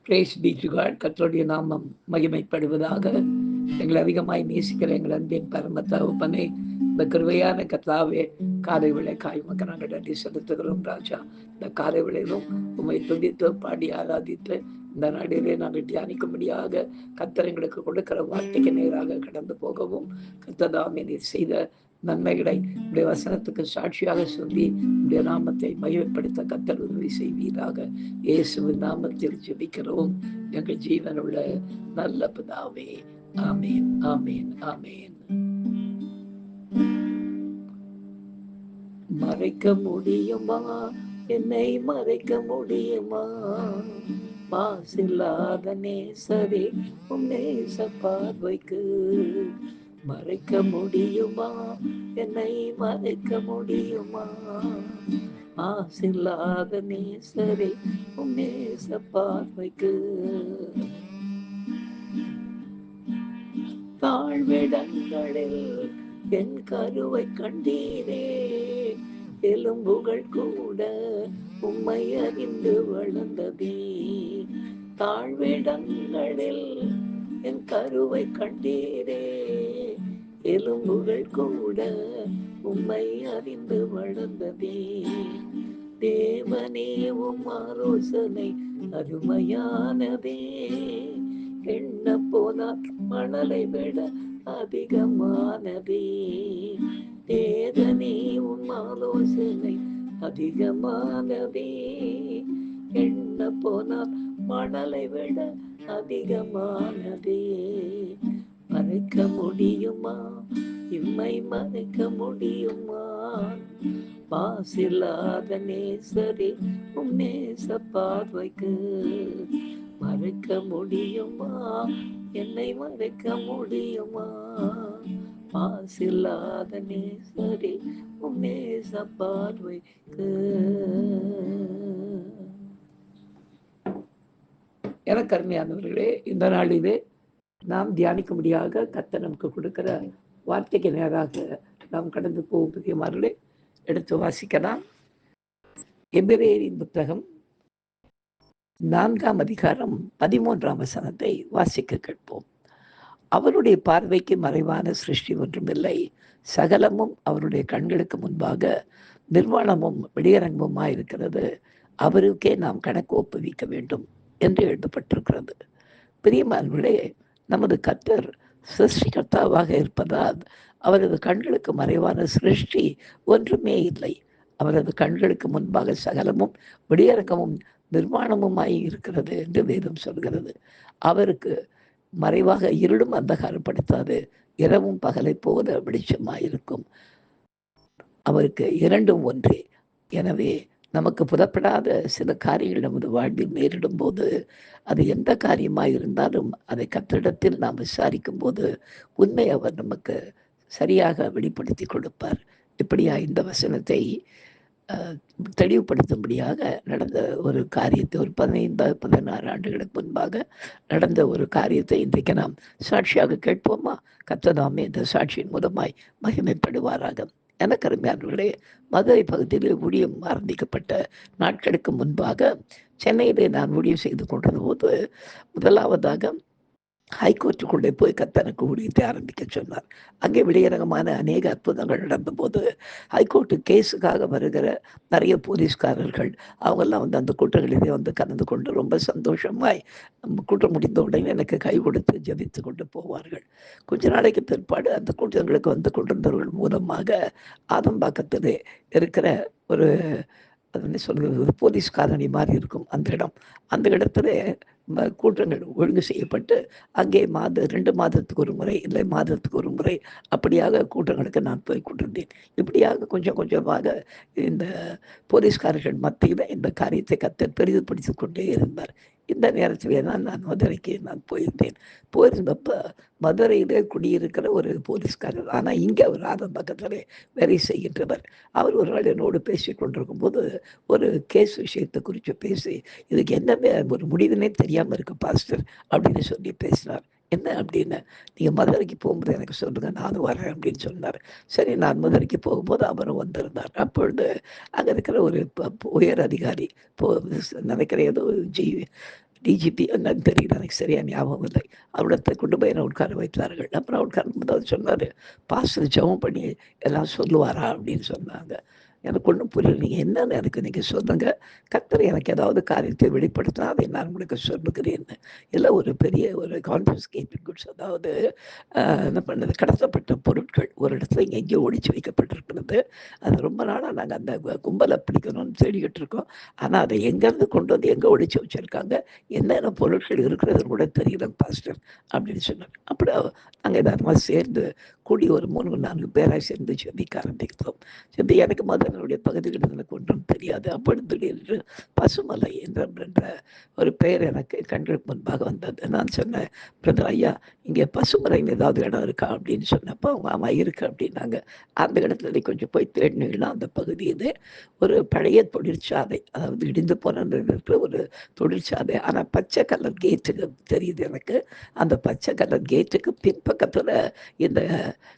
Brace B to God. கர்த்தருடைய நாமம் மகிமைப்படுவதாக. எங்களை அதிகமாய் நேசிக்கிற எங்கள் அன்பின் பரம தகப்பனே, இந்த கிருபையான கர்த்தாவே, காலை விளைக்காய் மக்கள் நாங்கள் நன்றி செலுத்துகிறோம் ராஜா. இந்த காலை விளையிலும் உண்மை துதித்து பாடி ஆராதித்து இந்த நாடிலே நாங்கள் தியானிக்கும்படியாக கர்த்தர் எங்களுக்கு கொடுக்கிற வார்த்தைக்கு நேராக கடந்து போகவும், கர்த்ததாமே நீர் செய்த நன்மைகளை உடைய வசனத்துக்கு சாட்சியாக சொல்லி உடைய நாமத்தை மகிமைப்படுத்த கர்த்தர் உதவி செய்வீராக. இயேசுவின் நாமத்தில் ஜெபிக்கிறோம் எங்கள் ஜீவனுள்ள நல்ல பிதாவே. ஆமேன், ஆமேன், ஆமேன். மறைக்க முடியுமா? என்னை மறைக்க முடியுமா? மாசில்லாத நேசரே உன் நேச பார்வைக்கு மறைக்க முடியுமா? என்னை மறைக்க முடியுமா? மாசில்லாத நேசரே உன் நேச பார்வைக்கு தாழ்விடங்களில் என் கருவை கண்டீரே, எலும்புகள் கூட உம்மை அறிந்து வளர்ந்ததே. தாழ்விடங்களில் என் கருவை கண்டீரே, எலும்புகள் கூட உம்மை அறிந்து வளர்ந்ததே. தேவனே உம் ஆலோசனை அருமையானதே, எண்ண போனால் மணலை விட அதிகமானதே. தேவனே உம் ஆலோசனை அதிகமானதே, எண்ண போனால் மணலை விட அதிகமானதே. மறைக்க முடியுமா? இம்மை மறைக்க முடியுமா? மாசில்லாத நேசரே உம் நேச பார்வைக்கு மறைக்க முடியுமா? என்னை மறைக்க முடியுமா? மாசில்லாத நேசரே உம் நேச பார்வைக்கு. எனக்கு அருமையானவர்களே, இந்த நாளிலே நாம் தியானிக்கும்படியாக கர்த்தர் நமக்கு கொடுக்கிற வார்த்தைக்கு நேராக நாம் கடந்து போகும் பிரியமானவர்களே, எடுத்து வாசிக்கலாம். எபிரேயரின் புத்தகம் 4ஆம் அதிகாரம் 13ஆம் வசனத்தை வாசிக்க கேட்போம். அவருடைய பார்வைக்கு மறைவான சிருஷ்டி ஒன்றுமில்லை, சகலமும் அவருடைய கண்களுக்கு முன்பாக நிர்வாணமும் வெளியரங்கமுமாயிருக்கிறது, அவருக்கே நாம் கணக்கு ஒப்புவிக்க வேண்டும் என்று எழுதப்பட்டிருக்கிறது. பிரியமானவர்களே, நமது கர்த்தர் சிருஷ்டிகர்த்தாவாக இருப்பதால் அவரது கண்களுக்கு மறைவான சிருஷ்டி ஒன்றுமே இல்லை. அவரது கண்களுக்கு முன்பாக சகலமும் வெளியரங்கமும் நிர்வாணமுமாய் இருக்கிறது என்று வேதம் சொல்கிறது. அவருக்கு மறைவாக இருளும் அந்தகாரப்படுத்தாது, இரவும் பகலை போல வெளிச்சமாயிருக்கும். அவருக்கு இரண்டும் ஒன்றே. எனவே நமக்கு புலப்படாத சில காரியங்கள் நமது வாழ்வில் நேரிடும் போது, அது எந்த காரியமாக இருந்தாலும் அதை கர்த்தரிடத்தில் நாம் விசாரிக்கும் போது உண்மை அவர் நமக்கு சரியாக வெளிப்படுத்தி கொடுப்பார். இப்படியா இந்த வசனத்தை தெளிவுபடுத்தும்படியாக நடந்த ஒரு காரியத்தை, ஒரு 15-16 ஆண்டுகளுக்கு முன்பாக நடந்த ஒரு காரியத்தை இன்றைக்கு நாம் சாட்சியாக கேட்போமா? கர்த்தர் இந்த சாட்சியின் மூலமாய் மகிமைப்படுவாராக. எனக்கு அருமையானவர்களே, மதுரை பகுதியில் ஊழியம் ஆரம்பிக்கப்பட்ட நாட்களுக்கு முன்பாக சென்னையிலே நான் ஊழியம் செய்து கொண்டிருந்த போது முதலாவதாக ஹைகோர்ட்டுக்குள்ளே போய் கர்த்தருக்கு ஊழியத்தை ஆரம்பிக்க சொன்னார். அங்கே வெளியரங்கமான அநேக அற்புதங்கள் நடந்தபோது ஹைகோர்ட்டு கேஸுக்காக வருகிற நிறைய போலீஸ்காரர்கள் அவங்கெல்லாம் வந்து அந்த கூட்டங்களிலே வந்து கலந்து கொண்டு ரொம்ப சந்தோஷமாய் கூட்டம் முடிந்த உடனே எனக்கு கை கொடுத்து ஜபித்து கொண்டு போவார்கள். கொஞ்ச நாளைக்கு பிற்பாடு அந்த கூட்டங்களுக்கு வந்து கொண்டிருந்தவர்கள் மூலமாக ஆதம்பாக்கத்திலே இருக்கிற ஒரு அது சொல்கிறது போலீஸ் காலனி மாதிரி இருக்கும் அந்த இடத்துல கூட்டங்கள் ஒழுங்கு செய்யப்பட்டு அங்கே 2 மாதத்துக்கு ஒரு முறை இல்லை மாதத்துக்கு ஒரு முறை அப்படியாக கூட்டங்களுக்கு நான் போய் கொண்டிருந்தேன். இப்படியாக கொஞ்சம் கொஞ்சமாக இந்த போலீஸ்காரர்கள் மத்தியில் இந்த காரியத்தை கர்த்தர் பெரிதுபடுத்தி கொண்டே இருந்தார். இந்த நேரத்திலே தான் நான் மதுரைக்கு போயிருந்தேன். போயிருந்தப்ப மதுரையிலே குடியிருக்கிற ஒரு போலீஸ்காரர், ஆனால் இங்கே அவர் பக்கத்தில் வேலை செய்கின்றவர். அவர் ஒரு நாள் என்னோடு பேசி கொண்டிருக்கும் போது ஒரு கேஸ் விஷயத்தை குறித்து பேசி, இதுக்கு என்னமே ஒரு முடிவுனே தெரியாமல் இருக்கு பாஸ்டர் அப்படின்னு சொல்லி பேசினார். என்ன அப்படின்னு, நீங்கள் மதுரைக்கு போகும்போது எனக்கு சொல்லுங்கள், நானும் வரேன் அப்படின்னு சொன்னார். சரி, நான் மதுரைக்கு போகும்போது அவரும் வந்திருந்தார். அப்பொழுது அங்கே இருக்கிற ஒரு உயர் அதிகாரி நினைக்கிற ஏதோ டிஜிபி என்னன்னு தெரியல, எனக்கு சரியா ஞாபகம் இல்லை. அவரிடத்தை கொண்டு போய் என்னை உட்கார வைத்தார்கள். அப்புறம் உட்காரும்போது அவர் சொன்னார், பாஸ்டர் ஜெபம் பண்ணி எல்லாம் சொல்லுவாரா அப்படின்னு சொன்னாங்க. எனக்கு ஒன்றும் புரியல. நீங்கள் என்னன்னு எனக்கு நீங்கள் சொல்லுங்க. கர்த்தர் எனக்கு ஏதாவது காரியத்தை வெளிப்படுத்தினா அதை நான் உங்களுக்கு சொல்லுகிறேன்னு. இல்லை, ஒரு பெரிய ஒரு கான்ஃபிஸ்கேட்டட் குட்ஸ், அதாவது என்ன பண்ணது, கடத்தப்பட்ட பொருட்கள் ஒரு இடத்துல இங்கே எங்கேயோ ஒழிச்சு வைக்கப்பட்டிருக்கிறது. அது ரொம்ப நாளாக நாங்கள் அந்த கும்பலை பிடிக்கணும்னு தேடிக்கிட்டு இருக்கோம். ஆனால் அதை எங்கேருந்து கொண்டு வந்து எங்கே ஒழிச்சு வச்சுருக்காங்க, என்னென்ன பொருட்கள் இருக்கிறதுன்னு கூட தெரியல பாஸ்டர் அப்படின்னு சொன்னாங்க. அப்படி நாங்கள் எதாவது சேர்ந்து கூடி ஒரு 3-4 பேராக சேர்ந்து செபிக்க ஆரம்பிக்கிறோம். செபி எனக்கு மதனுடைய பகுதிகள் எனக்கு ஒன்றும் தெரியாது. அப்பொழுது திடீரென்று பசுமலை என்ற ஒரு பெயர் எனக்கு கண்களுக்கு முன்பாக வந்தது. நான் சொன்னேன், பிரதர் ஐயா, இங்கே பசுமலைன்னு ஏதாவது இடம் இருக்கா அப்படின்னு சொன்னப்போ அவங்க ஆமா இருக்கு அப்படின்னாங்க. அந்த இடத்துல கொஞ்சம் போய் தேடினீங்கன்னா அந்த பகுதி இது ஒரு பழைய தொழிற்சாலை, அதாவது இடிந்து போன இருக்கிற ஒரு தொழிற்சாலை. ஆனால் பச்சை கலர் கேட்டுக்கு தெரியுது எனக்கு. அந்த பச்சை கலர் கேட்டுக்கு பின்பக்கத்தில் இந்த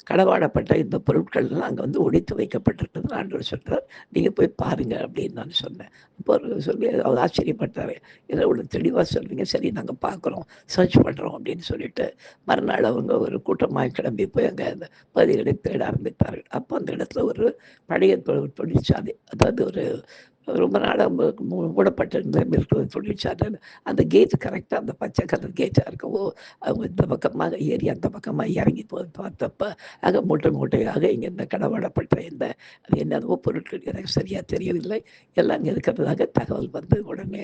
களவாடப்பட்ட இந்த பொருட்கள்லாம் அங்கே வந்து ஒழித்து வைக்கப்பட்டிருக்குது ஆண்டவர் சொல்கிறார், நீங்கள் போய் பாருங்கள் அப்படின்னு நான் சொன்னேன். இப்போ சொல்லி அவர் ஆச்சரியப்பட்டார், ஏதோ ஒன்று தெளிவாக சொல்கிறீங்க, சரி நாங்கள் பார்க்குறோம், சர்ச் பண்ணுறோம் அப்படின்னு சொல்லிட்டு மறுநாள் அவங்க ஒரு கூட்டமாக கிளம்பி போய் அங்கே அந்த பகுதிகளை தேட ஆரம்பித்தார்கள். அப்போ அந்த இடத்துல ஒரு பழைய தொழிற்சாலை, அதாவது ஒரு ரொம்ப நாளாக மூடப்பட்ட இருக்கிற தொழிற்சாலை. அந்த கேட்டு கரெக்டாக அந்த பச்சை கலர் கேட்டாக இருக்கவோ, அவங்க இந்த பக்கமாக ஏறி அந்த பக்கமாக இறங்கி போய் பார்த்தப்ப அங்கே மூட்டையாக இங்கே இந்த கடவாடப்பட்ட இந்த அது என்னென்னவோ பொருட்கள் எனக்கு சரியாக தெரியவில்லை, எல்லாம் அங்கே இருக்கிறதாக தகவல் வந்து உடனே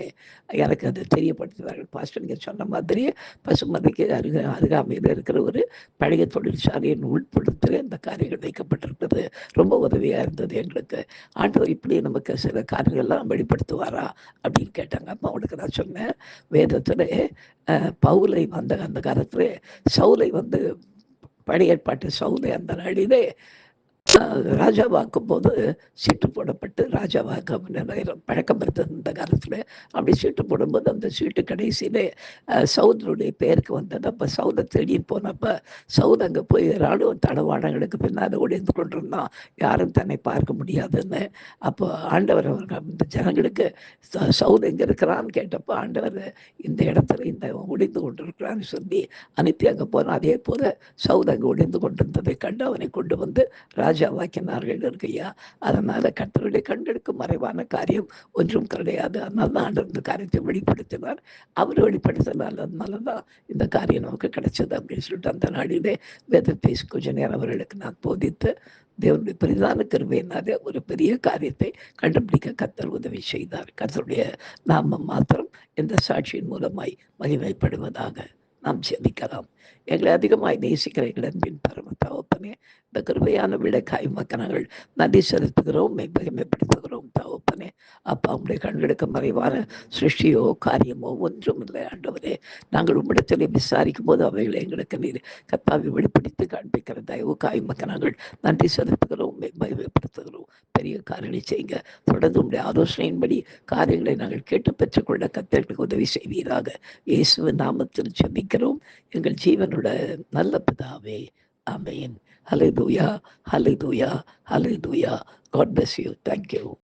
எனக்கு அதை தெரியப்படுத்துகிறார்கள். பாஸ்டர் நீங்கள் சொன்ன மாதிரி பசுமதிக்கு அருகாமையில் இருக்கிற ஒரு பழைய தொழிற்சாலையின் உட்படுத்த இந்த காரியங்கள் வைக்கப்பட்டிருக்கிறது. ரொம்ப உதவியாக இருந்தது எங்களுக்கு. ஆண்டவர் இப்படி நமக்கு சில காரியங்கள்லாம் வெளிப்படுத்துவாரா அப்படின்னு கேட்டாங்க. அப்போ அவனுக்கு நான் சொன்னேன், வேதத்தில் பவுலை வந்த அந்த காலத்தில் சவுலை வந்து பழைய ஏற்பாட்டு சவுலை அந்த நாளிலே ராஜாவாக்கும் போது சீட்டு போடப்பட்டு ராஜாவாக்க பழக்கம் இருந்தது இந்த காலத்தில். அப்படி சீட்டு போடும்போது அந்த சீட்டு கடைசியிலே சவுதனுடைய பேருக்கு வந்தது. அப்போ சவுதை தேடின்னு போனப்போ சவுத் அங்கே போய் இராணுவ தளவாடங்களுக்கு பின்னால் ஒளிந்து கொண்டிருந்தான், யாரும் தன்னை பார்க்க முடியாதுன்னு. அப்போ ஆண்டவர் இந்த ஜனங்களுக்கு சவுத் எங்கே இருக்கிறான்னு கேட்டப்போ ஆண்டவர் இந்த இடத்துல இந்த ஒளிந்து கொண்டிருக்கிறான்னு சொல்லி அனுப்பி அங்கே போனால், அதே போல் சவுத் அங்கே ஒளிந்து கொண்டிருந்ததை கண்டு அவனை கொண்டு வந்து ராஜாவாக்கினார்கள் இருக்கையா. அதனால கர்த்தருடைய கண்களுக்கு மறைவான காரியம் ஒன்றும் கிடையாது. அதனால தான் ஆண்டவர் இந்த காரியத்தை வெளிப்படுத்தினார். அவர் வெளிப்படுத்தினார், அதனாலதான் இந்த காரியம் நமக்கு கிடைச்சது அப்படின்னு சொல்லிட்டு அந்த நாளிலே வேதத்தை கொஞ்ச நேரம் அவர்களுக்கு நான் போதித்து தேவனுடைய பெரிதான கிருபையினாலே ஒரு பெரிய காரியத்தை கண்டுபிடிக்க கர்த்தர் உதவி செய்தார். கர்த்தருடைய நாமம் மாத்திரம் இந்த சாட்சியின் மூலமாய் மகிமைப்படுவதாக. நாம் ஜெபிக்கலாம். எங்களை அதிகமாய் நேசிக்கிற எங்கள் அன்பின் பரம தகப்பனே, இந்த கிருபையான விளக்காய் மக்கள் நன்றி செலுத்துகிறோம், மகிமைப்படுத்துகிறோம் தகப்பனே. அப்பா, உங்களுடைய கண்களுக்கு மறைவான சிருஷ்டியோ காரியமோ ஒன்றும் இல்லை ஆண்டவரே. நாங்கள் உம்மிடத்திலே விசாரிக்கும் போது அவைகளை எங்களுக்கு நீர் கர்த்தாவை வெளிப்படுத்தி காண்பிக்கிற தயவு காய் மக்கள் நன்றி செலுத்துகிறோம், மகிமைப்படுத்துகிறோம். பெரிய காரியங்களை செய்யுங்க. தொடர்ந்து உங்களுடைய ஆலோசனையின்படி காரியங்களை நாங்கள் கேட்டு பெற்றுக்கொள்ள கர்த்தருக்கு உதவி செய்வீராக. இயேசுவின் நாமத்தில் ஜெபிக்கிறோம் எங்கள் ஜீவனோட நல்ல பிதாவே, ஆமென். ஹல்லேலூயா, ஹல்லேலூயா, ஹல்லேலூயா. God bless you. Thank you.